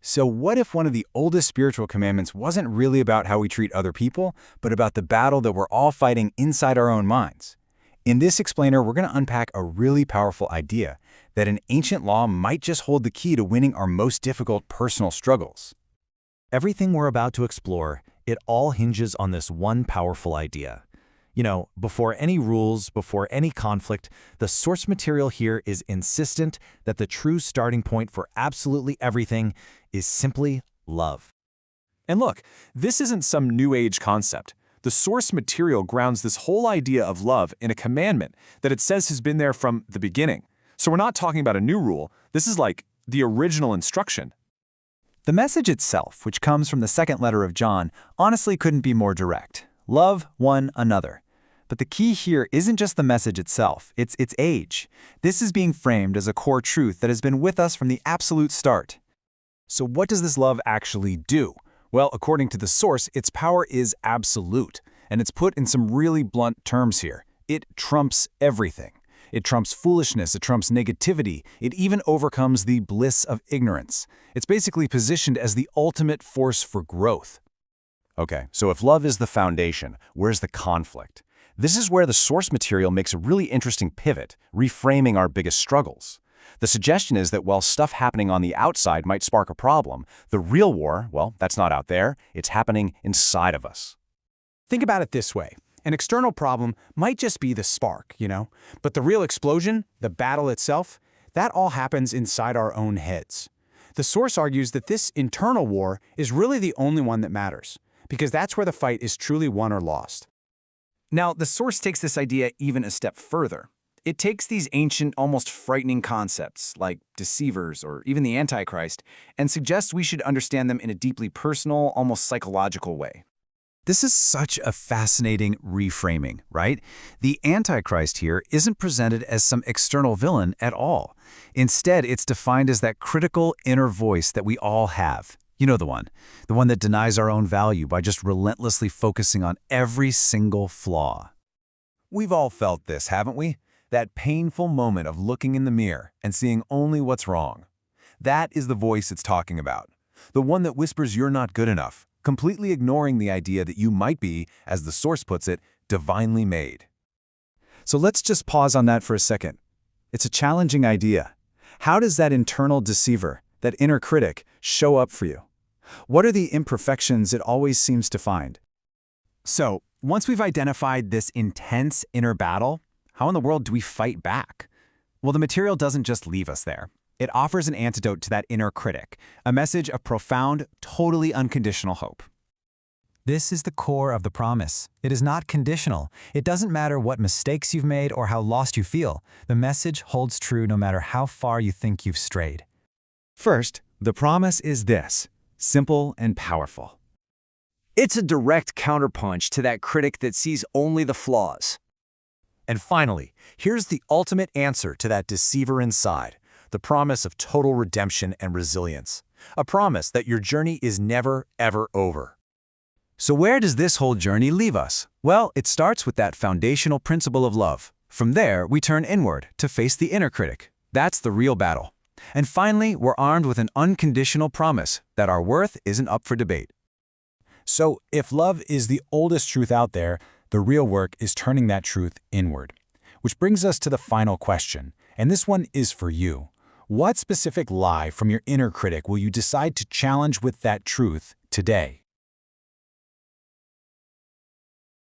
So what if one of the oldest spiritual commandments wasn't really about how we treat other people, but about the battle that we're all fighting inside our own minds? In this explainer, we're going to unpack a really powerful idea that an ancient law might just hold the key to winning our most difficult personal struggles. Everything we're about to explore, it all hinges on this one powerful idea. Before any rules, before any conflict, the source material here is insistent that the true starting point for absolutely everything is simply love. And look, this isn't some new age concept. The source material grounds this whole idea of love in a commandment that it says has been there from the beginning. So we're not talking about a new rule. This is like the original instruction. The message itself, which comes from the second letter of John, honestly couldn't be more direct. Love one another. But the key here isn't just the message itself, it's its age. This is being framed as a core truth that has been with us from the absolute start. So what does this love actually do? Well, according to the source, its power is absolute, and it's put in some really blunt terms here. It trumps everything. It trumps foolishness, it trumps negativity, it even overcomes the bliss of ignorance. It's basically positioned as the ultimate force for growth. Okay, so if love is the foundation, where's the conflict? This is where the source material makes a really interesting pivot, reframing our biggest struggles. The suggestion is that while stuff happening on the outside might spark a problem, the real war, well, that's not out there, it's happening inside of us. Think about it this way. An external problem might just be the spark, but the real explosion, the battle itself, that all happens inside our own heads. The source argues that this internal war is really the only one that matters, because that's where the fight is truly won or lost. Now, the source takes this idea even a step further. It takes these ancient, almost frightening concepts, like deceivers or even the Antichrist, and suggests we should understand them in a deeply personal, almost psychological way. This is such a fascinating reframing, right? The Antichrist here isn't presented as some external villain at all. Instead, it's defined as that critical inner voice that we all have. You know the one that denies our own value by just relentlessly focusing on every single flaw. We've all felt this, haven't we? That painful moment of looking in the mirror and seeing only what's wrong. That is the voice it's talking about. The one that whispers you're not good enough, completely ignoring the idea that you might be, as the source puts it, divinely made. So let's just pause on that for a second. It's a challenging idea. How does that internal deceiver, that inner critic, show up for you? What are the imperfections it always seems to find? So, once we've identified this intense inner battle, how in the world do we fight back? Well, the material doesn't just leave us there. It offers an antidote to that inner critic, a message of profound, totally unconditional hope. This is the core of the promise. It is not conditional. It doesn't matter what mistakes you've made or how lost you feel. The message holds true no matter how far you think you've strayed. First, the promise is this, simple and powerful. It's a direct counterpunch to that critic that sees only the flaws. And finally, here's the ultimate answer to that deceiver inside, the promise of total redemption and resilience. A promise that your journey is never, ever over. So where does this whole journey leave us? Well, it starts with that foundational principle of love. From there, we turn inward to face the inner critic. That's the real battle. And finally, we're armed with an unconditional promise that our worth isn't up for debate. So, if love is the oldest truth out there, the real work is turning that truth inward. Which brings us to the final question, and this one is for you. What specific lie from your inner critic will you decide to challenge with that truth today?